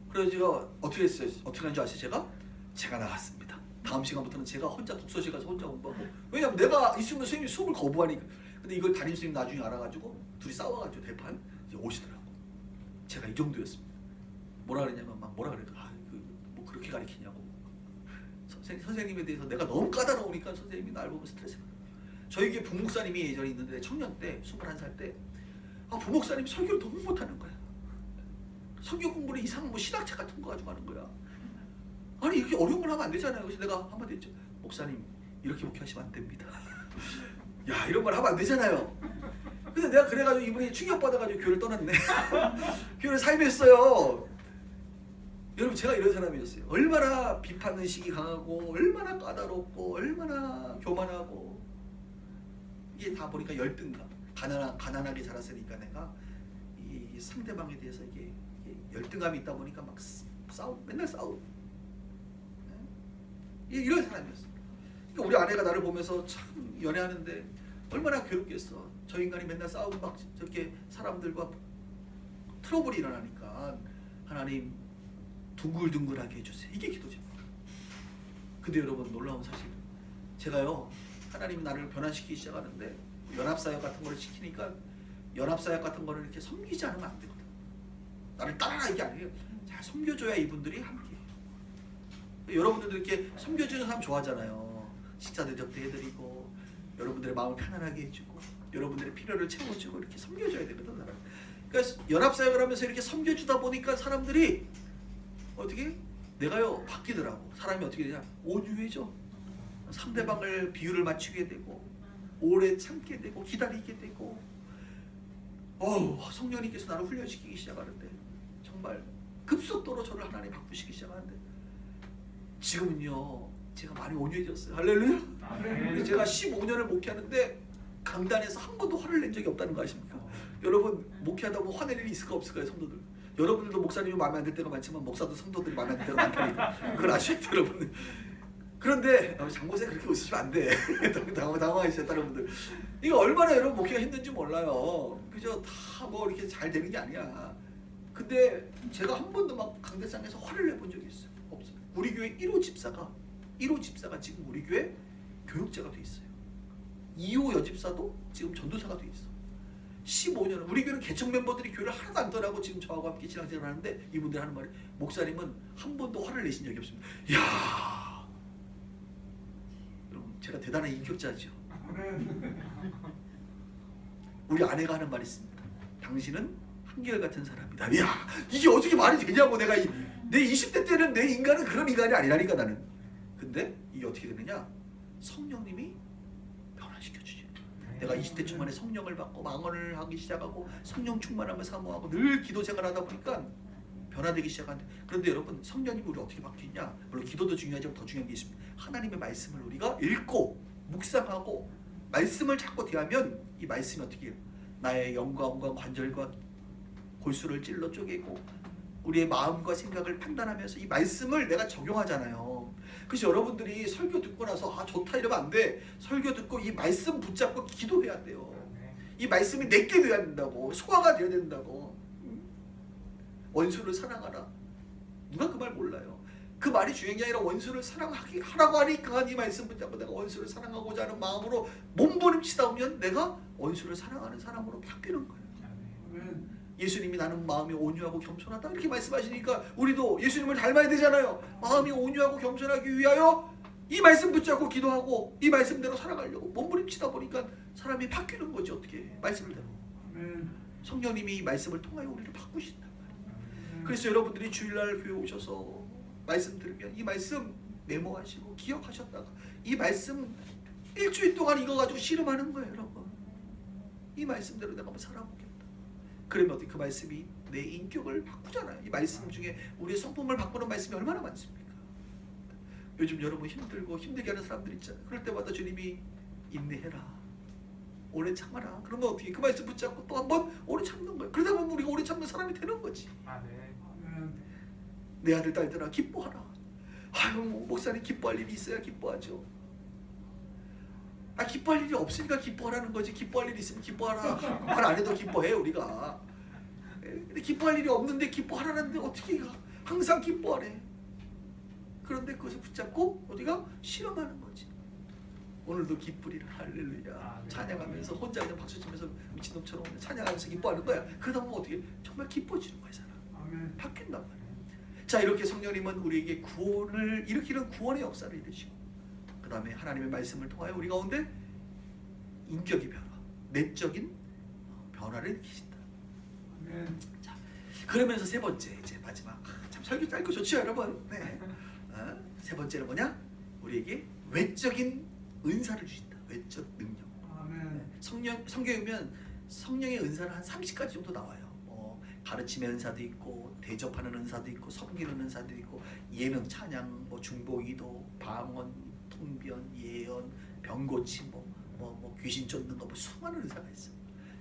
그래서 제가 어떻게 했어요? 어떻게 한 줄 아세요? 제가 나갔습니다. 다음 시간부터는 제가 혼자 독서실 가서 혼자 공부하고. 왜냐면 내가 있으면 선생님이 수업을 거부하니까. 근데 이걸 담임선생님 나중에 알아가지고 둘이 싸워가지고 대판 이제 오시더라고. 제가 이 정도였습니다. 뭐라 그랬냐면 막 뭐라 그래도 뭐 그렇게 가르치냐고. 선생님에 대해서 내가 너무 까다로우니까 선생님이 날 보면 스트레스 받아요. 저희 교회 부목사님이 예전에 있는데 청년 때 21살 때 부목사님이 설교를 너무 못하는 거야. 성경 공부를 이상한 뭐 신학책 같은 거 가지고 하는 거야. 아니 이렇게 어려운 걸 하면 안 되잖아요. 그래서 내가 한마디 했죠. 목사님 이렇게 목회하시면 안 됩니다. 야 이런 말 하면 안 되잖아요. 근데 내가 그래가지고 이분이 충격받아가지고 교회를 떠났네. 교회를 사임했어요. 여러분 제가 이런 사람이었어요. 얼마나 비판의식이 강하고 얼마나 까다롭고 얼마나 교만하고 이게 다 보니까 열등감 가난하게 자랐으니까 내가 이 상대방에 대해서 이게 열등감이 있다 보니까 막 맨날 싸우고 이런 사람이었어. 그러니까 우리 아내가 나를 보면서 참 연애하는데 얼마나 괴롭겠어. 저 인간이 맨날 싸우고 막 저렇게 사람들과 트러블이 일어나니까 하나님 둥글둥글하게 해주세요. 이게 기도죠. 근데 여러분 놀라운 사실 제가요 하나님이 나를 변화시키기 시작하는데 연합사역 같은 거를 시키니까 연합사역 같은 거를 이렇게 섬기지 않으면 안 되거든. 나를 따라라 이게 아니에요. 잘 섬겨줘야 이분들이 함께. 여러분들도 이렇게 섬겨주는 사람 좋아하잖아요. 식사 대접도 해드리고 여러분들의 마음을 편안하게 해주고 여러분들의 필요를 채워주고 이렇게 섬겨줘야 되거든. 사람. 그러니까 연합사역을 하면서 이렇게 섬겨주다 보니까 사람들이 어떻게? 내가요 바뀌더라고. 사람이 어떻게 되냐? 온유해져. 상대방을 비율을 맞추게 되고 오래 참게 되고 기다리게 되고 성령님께서 나를 훈련시키기 시작하는데 정말 급속도로 저를 하나님 바꾸시기 시작하는데 지금은요 제가 많이 온유해졌어요. 할렐루야. 제가 15년을 목회하는데 강단에서 한 번도 화를 낸 적이 없다는 거 아십니까? 여러분 목회하다 보면 화낼 일이 있을까 없을까요? 성도들. 여러분들도 목사님이 마음에 안 들 때가 많지만 목사도 성도들이 마음에 안 들 때가 많다니까. 그걸 아셔야죠 여러분. 그런데 장고생 그렇게 웃으시면 안 돼. 당황하시죠 여러분들. 이거 얼마나 여러분 목회가 힘든지 몰라요. 그죠? 다 뭐 이렇게 잘 되는 게 아니야. 근데 제가 한 번도 막 강대상에서 화를 내본 적이 있어요. 없어요. 우리 교회 1호 집사가 지금 우리 교회 교육자가 돼 있어요. 2호 여집사도 지금 전도사가 돼 있어. 15년 우리 교회는 개척 멤버들이 교회를 하나도 안 떠나고 지금 저하고 함께 신앙생활을 하는데 이분들이 하는 말이 목사님은 한 번도 화를 내신 적이 없습니다. 이야 여러분 제가 대단한 인격자죠. 우리 아내가 하는 말이 있습니다. 당신은 한결같은 사람이다. 이야 이게 어떻게 말이 되냐고. 내가 내 20대 때는 내 인간은 그런 인간이 아니라니까 나는. 근데 이게 어떻게 되느냐 성령님이 변화시켜주지. 내가 20대 초반에 성령을 받고 망언을 하기 시작하고 성령 충만함을 사모하고 늘 기도 생활하다 보니까 변화되기 시작하는데 그런데 여러분 성령님이 우리 어떻게 바뀌냐. 물론 기도도 중요하지만 더 중요한 게 있습니다. 하나님의 말씀을 우리가 읽고 묵상하고 말씀을 찾고 대하면 이 말씀이 어떻게 해요? 나의 영광과 관절과 골수를 찔러 쪼개고 우리의 마음과 생각을 판단하면서 이 말씀을 내가 적용하잖아요. 그래서 여러분들이 설교 듣고 나서 좋다 이러면 안 돼. 설교 듣고 이 말씀 붙잡고 기도해야 돼요. 이 말씀이 내게 돼야 된다고. 소화가 돼야 된다고. 원수를 사랑하라. 누가 그 말 몰라요. 그 말이 중요한 게 아니라 원수를 사랑하라고 하니까 이 말씀 붙잡고 내가 원수를 사랑하고자 하는 마음으로 몸부림치다 보면 내가 원수를 사랑하는 사람으로 바뀌는 거예요. 예수님이 나는 마음이 온유하고 겸손하다 이렇게 말씀하시니까 우리도 예수님을 닮아야 되잖아요. 마음이 온유하고 겸손하기 위하여 이 말씀 붙잡고 기도하고 이 말씀대로 살아가려고 몸부림치다 보니까 사람이 바뀌는 거지. 어떻게 말씀대로. 성령님이 이 말씀을 통하여 우리를 바꾸신다. 그래서 여러분들이 주일날 교회 오셔서 말씀 들으면 이 말씀 메모하시고 기억하셨다가 이 말씀 일주일 동안 이거 가지고 씨름하는 거예요, 여러분. 이 말씀대로 내가 한번 살아보겠다. 그러면 어떻게 그 말씀이 내 인격을 바꾸잖아요. 이 말씀 중에 우리의 성품을 바꾸는 말씀이 얼마나 많습니까? 요즘 여러분 힘들고 힘들게 하는 사람들 있잖아요. 그럴 때마다 주님이 인내해라, 오래 참아라. 그러면 어떻게 그 말씀 붙잡고 또 한 번 오래 참는 거예요. 그러다 보면 우리가 오래 참는 사람이 되는 거지. 네. 내 아들 딸들아 기뻐하라. 아유 목사님 기뻐할 일이 있어야 기뻐하죠. 기뻐할 일이 없으니까 기뻐하라는 거지. 기뻐할 일이 있으면 기뻐하라 말 안 해도 기뻐해 우리가. 근데 기뻐할 일이 없는데 기뻐하라는데 어떻게 항상 기뻐하래. 그런데 그것을 붙잡고 어디가 실험하는 거지. 오늘도 기쁘리라 할렐루야 찬양하면서 혼자 그냥 박수 치면서 미친놈처럼 찬양하면서 기뻐하는 거야. 그러다 보면 어떻게 정말 기뻐지는 거야 사람. 바뀐단 말이야. 자 이렇게 성령님은 우리에게 구원을 일으키는 구원의 역사를 이루시고 그 다음에 하나님의 말씀을 통하여 우리 가운데 인격의 변화, 내적인 변화를 일으키신다. 자 그러면서 세 번째 이제 마지막 참 설교 짧고 좋죠 여러분. 네. 세 번째는 뭐냐? 우리에게 외적인 은사를 주신다. 외적 능력. 네. 성경에 보면 성령의 은사는 한 30가지 정도 나와요. 가르침의 은사도 있고 대접하는 은사도 있고 섬기는 은사도 있고 예능, 찬양, 중보기도, 방언, 통변, 예언, 병고침, 귀신 쫓는 거 수많은 은사가 있어요.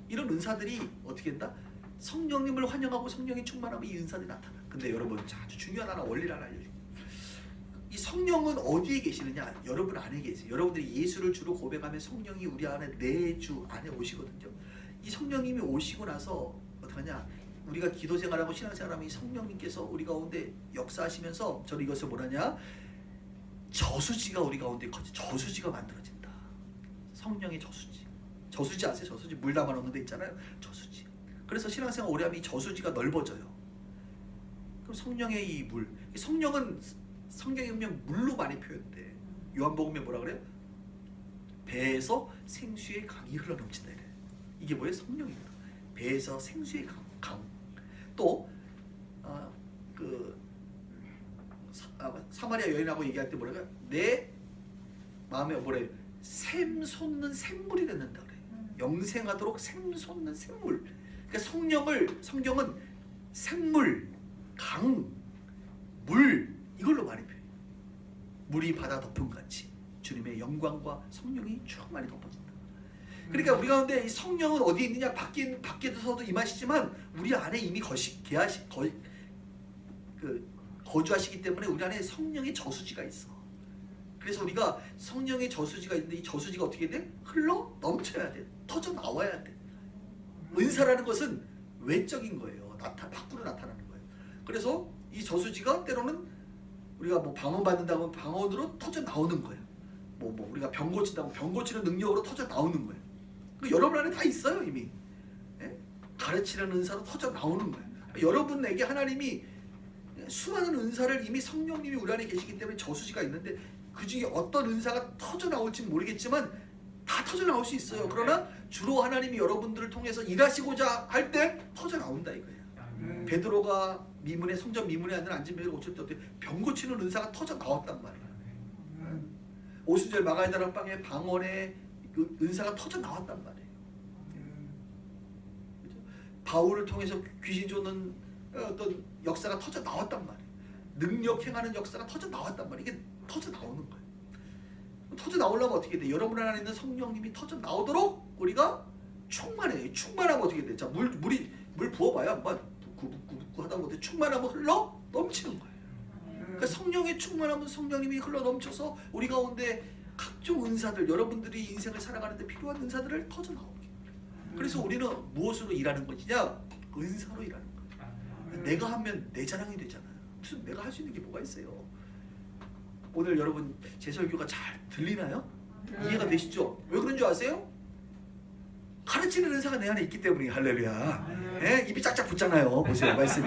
이런 은사들이 어떻게 된다? 성령님을 환영하고 성령이 충만하면 이 은사들이 나타나. 근데 여러분 아주 중요한 하나 원리를 하나 알려줄게요. 이 성령은 어디에 계시느냐? 여러분 안에 계세요. 여러분들이 예수를 주로 고백하면 성령이 우리 안에 내주 안에 오시거든요. 이 성령님이 오시고 나서 어떡하냐? 우리가 기도 생활하고 신앙생활하면 이 성령님께서 우리 가운데 역사하시면서 저는 이것을 뭐라냐? 저수지가 우리 가운데 저수지가 만들어진다. 성령의 저수지. 저수지 아세요? 저수지 물 담아놓는 데 있잖아요. 저수지. 그래서 신앙생활 오래 하면 이 저수지가 넓어져요. 그럼 성령의 이 물, 성령은 성경에 보면 물로 많이 표현돼. 요한복음에 뭐라 그래요? 배에서 생수의 강이 흘러넘친다 이래. 이게 뭐예요? 성령입니다. 배에서 생수의 강. 또 사마리아 여인하고 얘기할 때 뭐라고요? 내 마음에 뭐래? 샘 솟는 샘물이 됐는다 그래. 영생하도록 샘 솟는 샘물. 그러니까 성경은 샘물, 강, 물 이걸로 많이 표현해요. 물이 바다 덮음 같이 주님의 영광과 성령이 충만히 덮어진다. 그러니까 우리 가운데 이 성령은 어디 있느냐? 밖에서도 임하시지만 우리 안에 이미 거주하시기 때문에 우리 안에 성령의 저수지가 있어. 그래서 우리가 성령의 저수지가 있는데 이 저수지가 어떻게 돼? 흘러 넘쳐야 돼. 터져 나와야 돼. 은사라는 것은 외적인 거예요. 밖으로 나타나는 거예요. 그래서 이 저수지가 때로는 우리가 방언 받는다고 하면 방언으로 터져 나오는 거예요. 우리가 병 고친다고 병 고치는 능력으로 터져 나오는 거예요. 여러분 안에 다 있어요 이미. 예? 가르치는 은사로 터져 나오는 거예요. 여러분에게 하나님이 수많은 은사를 이미 성령님이 우리 안에 계시기 때문에 저수지가 있는데 그 중에 어떤 은사가 터져 나올지 모르겠지만 다 터져 나올 수 있어요. 그러나 주로 하나님이 여러분들을 통해서 일하시고자 할 때 터져 나온다 이거예요. 베드로가 성전 미문에 앉은 안진뱅이를 고칠 때 어떻게 병 고치는 은사가 터져 나왔단 말이에요. 오순절 마가의 다락방에 방언의 그 은사가 터져 나왔단 말이에요. 그렇죠? 바울을 통해서 귀신 쫓는 어떤 역사가 터져 나왔단 말이에요. 능력 행하는 역사가 터져 나왔단 말이에요. 이게 터져 나오는 거예요. 터져 나오려면 어떻게 돼? 여러분 안에 있는 성령님이 터져 나오도록 우리가 충만해요. 충만하면 어떻게 돼? 자, 물 부어봐요 한번. 붓고 하다 보면 충만하면 흘러 넘치는 거예요. 그러니까 성령의 충만하면 성령님이 흘러 넘쳐서 우리 가운데 각종 은사들, 여러분들이 인생을 살아가는데 필요한 은사들을 터져 나오게. 그래서 우리는 무엇으로 일하는 것이냐? 은사로 일하는 거예요. 내가 하면 내 자랑이 되잖아요. 무슨 내가 할 수 있는 게 뭐가 있어요? 오늘 여러분 제 설교가 잘 들리나요? 이해가 되시죠? 왜 그런 줄 아세요? 가르치는 은사가 내 안에 있기 때문에 할렐루야. 예? 입이 짝짝 붙잖아요. 보세요 말씀이.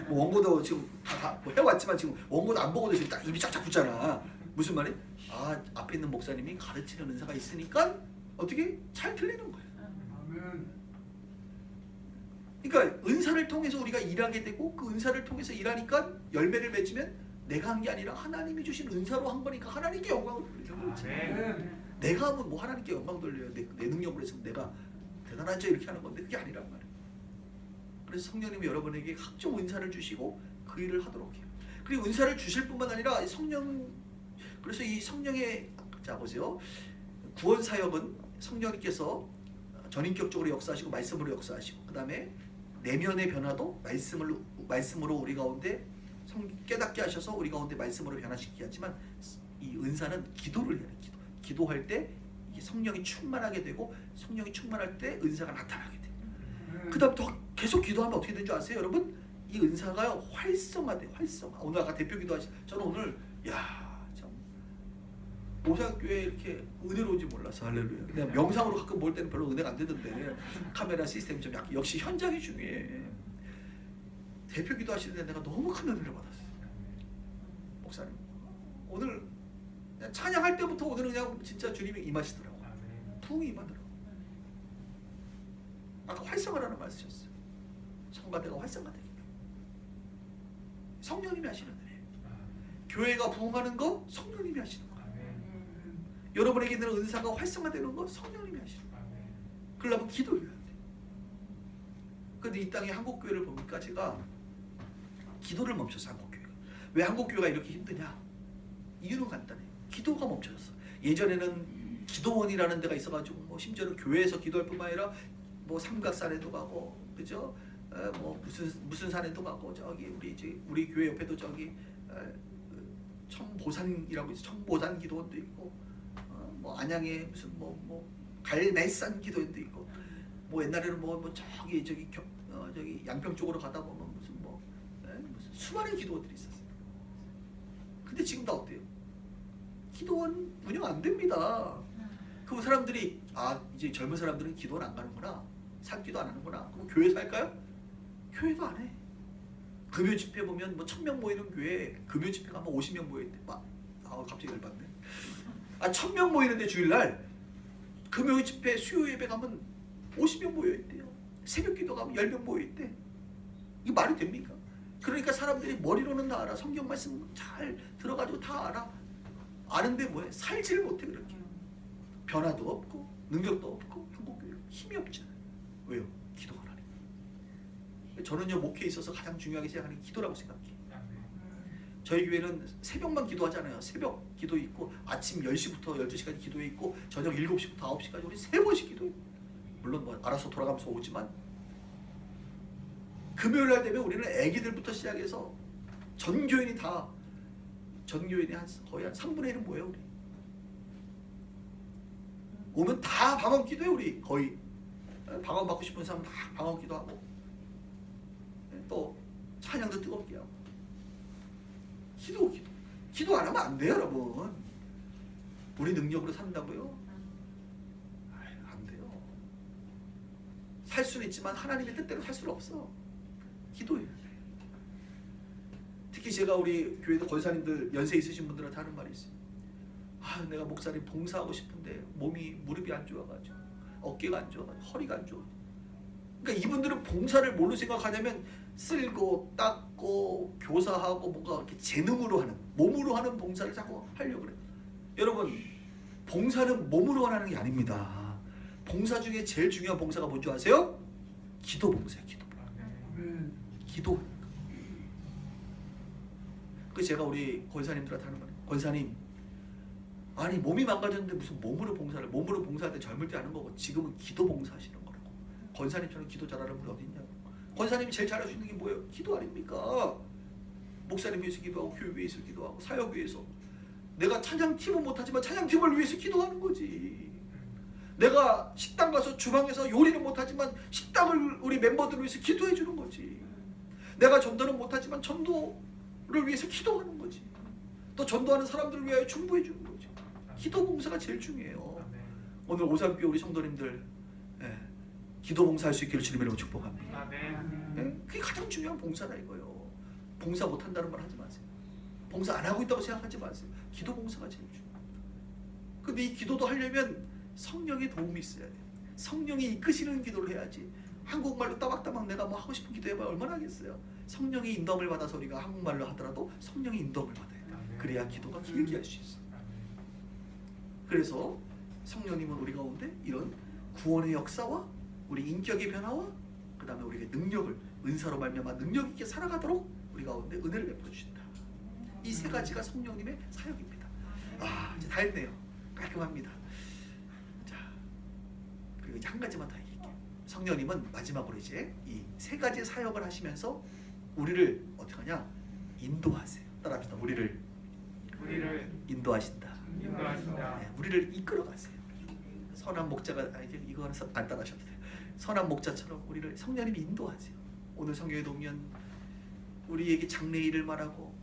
원고도 지금 다 해왔지만 지금 원고도 안 보고도 지금 딱 입이 짝짝 붙잖아. 무슨 말이? 앞에 있는 목사님이 가르치는 은사가 있으니까 어떻게 잘 들리는 거예요. 그러니까 은사를 통해서 우리가 일하게 되고 그 은사를 통해서 일하니까 열매를 맺으면 내가 한 게 아니라 하나님이 주신 은사로 한 거니까 하나님께 영광을 돌리는 거지. 내가 하면 뭐 하나님께 영광 돌려요. 내 능력으로 했으면 내가 대단하죠 이렇게 하는 건데 그게 아니란 말이에요. 그래서 성령님이 여러분에게 각종 은사를 주시고 그 일을 하도록 해요. 그리고 은사를 주실 뿐만 아니라 그래서 이 성령의 자 보세요. 구원 사역은 성령님께서 전인격적으로 역사하시고 말씀으로 역사하시고 그 다음에 내면의 변화도 말씀으로 우리 가운데 깨닫게 하셔서 우리 가운데 말씀으로 변화시키게 하지만 이 은사는 기도를 해야 돼요. 기도할 때 이게 성령이 충만하게 되고 성령이 충만할 때 은사가 나타나게 돼요. 그 다음 더 계속 기도하면 어떻게 되는 줄 아세요 여러분? 이 은사가 활성화돼요. 활성화. 오늘 아까 대표 기도하시 저는 오늘 참 오사교회 이렇게 은혜로운지 몰라서 할렐루야. 그냥 명상으로 가끔 볼 때는 별로 은혜가 안 되던데 카메라 시스템이 좀 약해. 역시 현장이 중요해. 대표 기도하시는데 내가 너무 큰 은혜를 받았어요. 목사님 오늘 그냥 찬양할 때부터 오늘은 그냥 진짜 주님이 임하시더라고요. 부흥이 임하더라고요. 아까 활성화라는 말 쓰셨어요. 성가대가 활성화되게 성령님이 하시는 은혜예요. 교회가 부흥하는 거 성령님이 하시는 거. 여러분에게 있는 은사가 활성화되는 거 성령님이 하시는 거. 그러려면 기도해야 돼. 근데 이 땅의 한국교회를 보니까 제가 기도를 멈췄어. 한국교회가. 왜 한국교회가 이렇게 힘드냐? 이유는 간단해요. 기도가 멈춰졌어. 예전에는 기도원이라는 데가 있어가지고 뭐 심지어는 교회에서 기도할 뿐만 아니라 뭐 삼각산에도 가고 그죠? 뭐 무슨 산에도 가고 저기 우리 교회 옆에도 저기 청보산이라고 있어. 청보산 기도원도 있고 뭐 안양에 무슨 뭐 갈매산 기도원도 있고 뭐 옛날에는 뭐 저기 양평 쪽으로 가다 보면 무슨 수많은 기도원들이 있었어요. 근데 지금 다 어때요? 기도원 운영 안 됩니다. 그 사람들이 이제 젊은 사람들은 기도원 안 가는구나. 산기도 안 하는구나. 그럼 교회에서 할까요? 교회도 안 해. 금요 집회 보면 뭐 1000명 모이는 교회 금요 집회 가면 50명 모여있대. 갑자기 열받네. 1000명 모이는데 주일날 금요 집회 수요 예배 가면 50명 모여있대요. 새벽 기도 가면 10명 모여있대. 이거 말이 됩니까? 그러니까 사람들이 머리로는 다 알아. 성경 말씀 잘 들어가지고 다 알아. 아는데 뭐해? 살지를 못해 그렇게. 변화도 없고 능력도 없고 한국교회 힘이 없잖아요. 왜요? 기도가 안 하니까. 저는요 목회에 있어서 가장 중요하게 생각하는 게 기도라고 생각해요. 저희 교회는 새벽만 기도하잖아요. 새벽 기도 있고 아침 10시부터 12시까지 기도 있고 저녁 7시부터 9시까지 우리 3번씩 기도해요. 물론 뭐 알아서 돌아가면서 오지만 금요일 날 되면 우리는 애기들부터 시작해서 전 교인이 거의 한 3분의 1은 뭐예요 우리? 오면 다 방언 기도해 우리 거의. 방언 받고 싶은 사람 다 방언 기도하고 또 찬양도 뜨겁게 하고 기도 안 하면 안 돼요 여러분. 우리 능력으로 산다고요? 안 돼요. 살 수는 있지만 하나님의 뜻대로 살 수는 없어. 기도해요. 특히 제가 우리 교회도 권사님들 연세 있으신 분들한테 하는 말이 있어요. 내가 목사님 봉사하고 싶은데 무릎이 안 좋아가지고 어깨가 안 좋아가지고 허리가 안 좋아. 그러니까 이분들은 봉사를 뭘로 생각하냐면 쓸고 닦고 교사하고 뭔가 이렇게 재능으로 하는 몸으로 하는 봉사를 자꾸 하려고 그래요. 여러분 봉사는 몸으로 하는 게 아닙니다. 봉사 중에 제일 중요한 봉사가 뭔지 아세요? 기도 봉사예요. 기도. 그 제가 우리 권사님들한테 하는 말이에요. 권사님, 아니 몸이 망가졌는데 무슨 몸으로 봉사할 때 젊을 때 하는 거고 지금은 기도 봉사하시는 거라고. 권사님처럼 기도 잘하는 분이 어디 있냐고. 권사님이 제일 잘할 수 있는 게 뭐예요? 기도 아닙니까? 목사님 위해서 기도하고 교회 위해서 기도하고 사역 위해서. 내가 찬양팀은 못하지만 찬양팀을 위해서 기도하는 거지. 내가 식당 가서 주방에서 요리는 못하지만 식당을 우리 멤버들을 위해서 기도해 주는 거지. 내가 전도는 못하지만 전도를 위해서 기도하는 거지. 또 전도하는 사람들을 위하여 충고해 주는 거지. 기도 봉사가 제일 중요해요. 오늘 오산교회 우리 성도님들 기도 봉사할 수 있기를 주님의 이름으로 축복합니다. 그게 가장 중요한 봉사다 이거예요. 봉사 못한다는 말 하지 마세요. 봉사 안 하고 있다고 생각하지 마세요. 기도 봉사가 제일 중요합니다. 근데 이 기도도 하려면 성령의 도움이 있어야 돼요. 성령이 이끄시는 기도를 해야지. 한국말로 따박따박 내가 뭐 하고 싶은 기도 해봐야 얼마나 하겠어요. 성령의 인도함을 받아서 우리가 한국말로 하더라도 성령의 인도함을 받아야 돼. 그래야 기도가 길게 할 수 있어. 그래서 성령님은 우리 가운데 이런 구원의 역사와 우리 인격의 변화와 그 다음에 우리의 능력을 은사로 말미암아 능력 있게 살아가도록 우리 가운데 은혜를 베풀어 주신다. 이 세 가지가 성령님의 사역입니다. 이제 다 했네요. 깔끔합니다. 자, 그리고 이제 한 가지만 더 얘기할게요. 성령님은 마지막으로 이제 이 세 가지 사역을 하시면서 우리를 어떻게 하냐? 인도하세요. 따라합시다. 우리를 인도하신다. 네, 우리를 이끌어가세요. 선한 목자가 이거는 안 따라하셔도 돼요. 선한 목자처럼 우리를 성령님이 인도하세요. 오늘 성경에 보면 우리에게 장래일을 말하고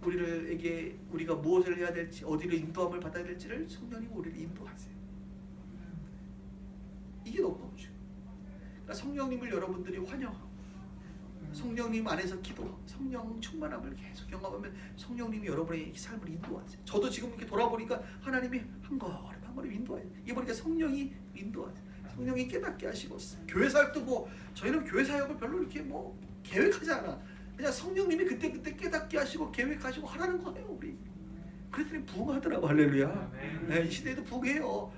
우리에게 우리가 무엇을 해야 될지 어디로 인도함을 받아야 될지를 성령님이 우리를 인도하세요. 이게 너무너무 중요해요. 그러니까 성령님을 여러분들이 환영하고 성령님 안에서 기도하고 성령 충만함을 계속 경험하면 성령님이 여러분의 삶을 인도하세요. 저도 지금 이렇게 돌아보니까 하나님이 한 걸음 한 걸음 인도하세요. 이게 보니까 성령이 인도하세요. 성령이 깨닫게 하시고 교회 사역도 뭐 저희는 교회 사역을 별로 이렇게 뭐 계획하지 않아. 그냥 성령님이 그때 깨닫게 하시고 계획하시고 하라는 거예요. 우리 그랬더니 부흥하더라고. 할렐루야. 네, 이 시대에도 부흥해요.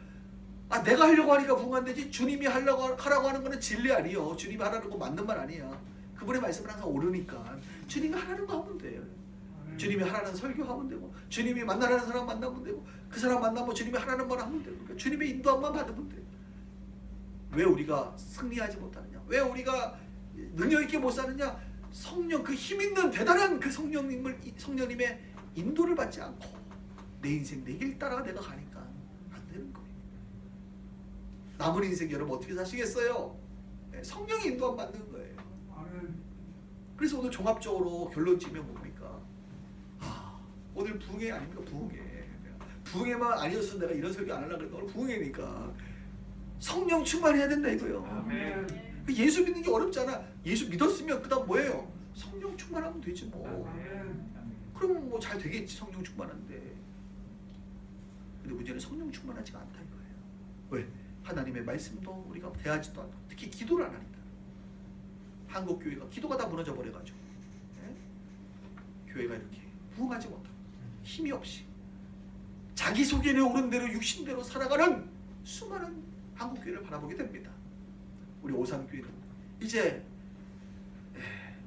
내가 하려고 하니까 부흥 안 되지. 주님이 하라고 하는 거는 진리 아니에요. 주님이 하라는 거 맞는 말 아니야. 그분의 말씀은 항상 옳으니까 주님이 하라는 거 하면 돼요. 주님이 하라는 설교하면 되고 주님이 만나라는 사람 만나면 되고 그 사람 만나면 주님이 하라는 말 하면 되고 그러니까 주님의 인도함만 받으면 돼요. 왜 우리가 승리하지 못하느냐? 왜 우리가 능력 있게 못 사느냐? 성령 그 힘 있는 대단한 그 성령님의 인도를 받지 않고 내 인생 내 길 따라 내가 가니까 안 되는 거예요. 남은 인생 여러분 어떻게 사시겠어요? 성령의 인도함 받는 거예요. 그래서 오늘 종합적으로 결론 지면 뭡니까? 오늘 부흥회 아닙니까? 부흥회만 아니었으면 내가 이런 설교 안 하려고 그랬는데 오늘 부흥회니까 성령 충만해야 된다 이거요. 예수 믿는 게 어렵잖아. 예수 믿었으면 그 다음 뭐예요? 성령 충만하면 되지 뭐. 그러면 뭐 잘 되겠지 성령 충만한데. 근데 문제는 성령 충만하지가 않다 이거예요. 왜? 하나님의 말씀도 우리가 대하지도 않고 특히 기도를 안 하니까. 한국 교회가 기도가 다 무너져 버려가지고 교회가 이렇게 부흥하지 못하고 힘이 없이 자기 소견에 오른 대로 육신대로 살아가는 수많은 한국 교회를 바라보게 됩니다. 우리 오산교회는 이제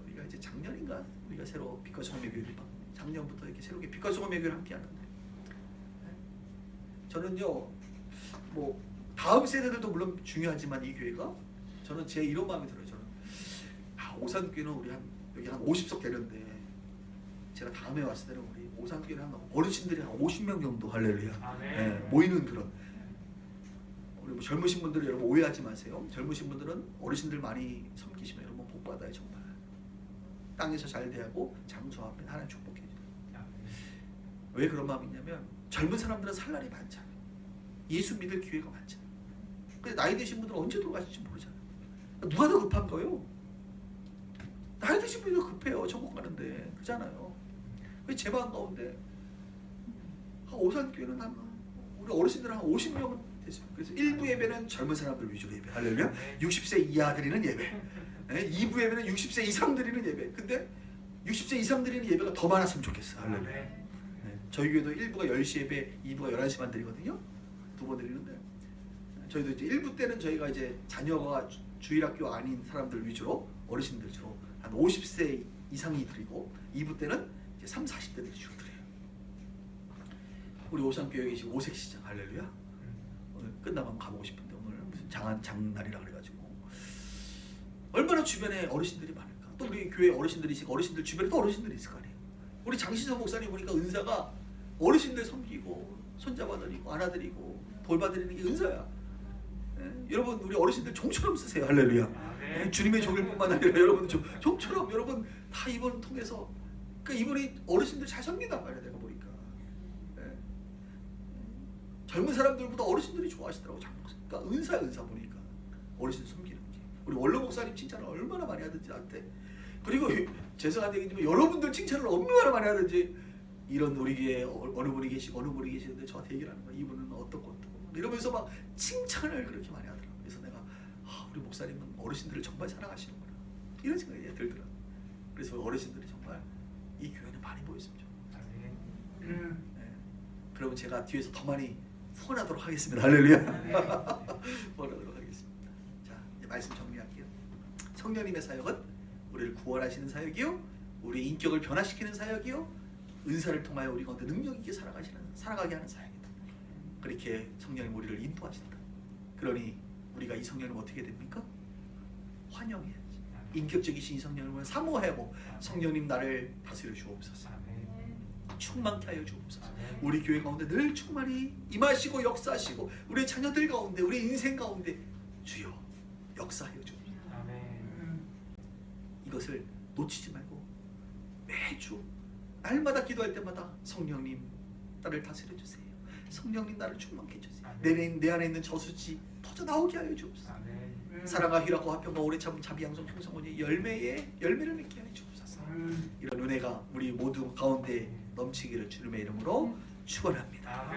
우리가 이제 작년인가 우리가 새로 빛과 소금의 교회를 작년부터 이렇게 새롭게 빛과 소금의 교회를 함께 하는데 저는요 뭐 다음 세대들도 물론 중요하지만 이 교회가 저는 제 이런 마음이 들어요. 저는 오산교회는 우리 여기 한 50석 되는데 제가 다음에 왔을 때는 우리 오산교회는 한 어르신들이 한 50명 정도 할렐루야 모이는 그런 우리 뭐 젊으신 분들 여러분 오해하지 마세요. 젊으신 분들은 어르신들 많이 섬기시면 여러분 복 받아요 정말. 땅에서 잘 대하고 장수하면 하나님 축복해 줘요. 왜 그런 마음이 있냐면 젊은 사람들은 살 날이 많잖아요. 예수 믿을 기회가 많잖아요. 근데 나이 드신 분들은 언제 돌아가실지 모르잖아요. 누가 더 급한 거예요? 나이 드신 분이 더 급해요. 천국 가는데 그렇잖아요. 제 마음 가운데 오산교회는 우리 어르신들 한 50명은 그래서 1부 예배는 젊은 사람들 위주로 예배 할렐루야. 60세 이하 드리는 예배 2부 예배는 60세 이상 드리는 예배. 근데 60세 이상 드리는 예배가 더 많았으면 좋겠어 할렐루야. 저희 교회도 1부가 10시 예배 2부가 11시만 드리거든요. 두 번 드리는데 저희도 이제 1부 때는 저희가 이제 자녀가 주일학교 아닌 사람들 위주로 어르신들 주로 한 50세 이상이 드리고 2부 때는 이제 3, 40대들이 주로 드려요. 우리 오산교회에 계신 오색시장 할렐루야. 오늘 끝나면 가보고 싶은데 오늘 무슨 장날이라 그래가지고 얼마나 주변에 어르신들이 많을까. 또 우리 교회 어르신들 주변에 또 어르신들이 있을 거 아니에요. 우리 장신성 목사님 보니까 은사가 어르신들 섬기고 손잡아드리고 안아드리고 돌봐드리는 게 은사야. 여러분 우리 어르신들 종처럼 쓰세요 할렐루야. 주님의 종일 뿐만 아니라 여러분 종처럼 여러분 다 이번 통해서 그러니까 이분이 어르신들 잘 섬긴단 말이야. 내가 보니까 젊은 사람들보다 어르신들이 좋아하시더라고. 그러니까 은사 보니까 어르신 섬기는 게 우리 원로 목사님 칭찬을 얼마나 많이 하든지 나한테. 그리고 죄송한데 얘기지만 여러분들 칭찬을 얼마나 많이 하든지 이런 우리 교회에 어느 분이 계시는데 저한테 얘기를 하는 거야. 이분은 어떻고 이러면서 막 칭찬을 그렇게 많이 하더라고. 그래서 내가 우리 목사님은 어르신들을 정말 사랑하시는구나 이런 생각이 들더라고. 그래서 어르신들이 정말 이 교회는 많이 모였으면 좋겠어요. 네. 그러면 제가 뒤에서 더 많이 후원하도록 하겠습니다. 할렐루야. 후원하도록 하겠습니다. 자, 이제 말씀 정리할게요. 성령님의 사역은 우리를 구원하시는 사역이요, 우리의 인격을 변화시키는 사역이요, 은사를 통하여 우리 가운데 능력 있게 살아가게 하는 사역이다. 그렇게 성령님 우리를 인도하신다. 그러니 우리가 이 성령을 어떻게 됩니까? 환영해야지. 인격적이신 이 성령을 사모하고, 성령님 나를 다스려 주옵소서. 충만케 하여 주옵소서. 우리 교회 가운데 늘 충만히 임하시고 역사하시고, 우리 자녀들 가운데, 우리 인생 가운데 주여 역사하여 주옵소서. 이것을 놓치지 말고 매주 날마다 기도할 때마다 성령님 나를 다스려 주세요. 성령님 나를 충만케 해주세요. 내 안에 있는 저수지 터져 나오게 하여 주옵소서. 사랑과 희락과 화평과 오래 참음 자비 양성 평성원의 열매를 맺게 하여 주옵소서. 이런 은혜가 우리 모두 가운데 넘치기를 주님의 이름으로 축원합니다.